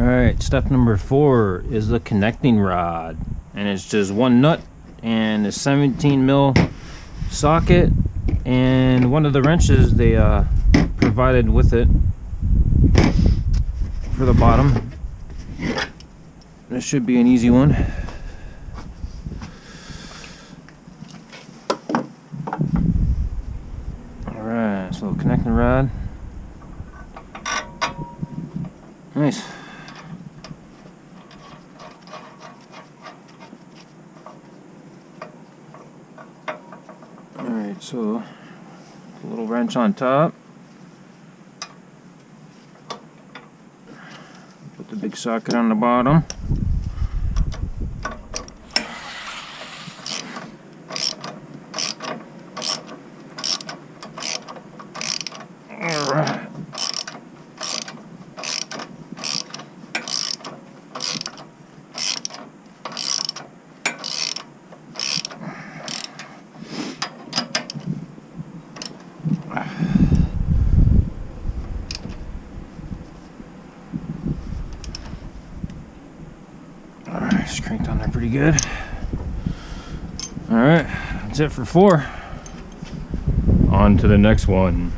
Alright, step number 4 is the connecting rod. And it's just one nut and a 17 mil socket and one of the wrenches they provided with it for the bottom. This should be an easy one. Alright, so connecting rod. Nice. Alright, so a little wrench on top. Put the big socket on the bottom. Alright. Alright, it's cranked on there pretty good. Alright, that's it for 4. On to the next one.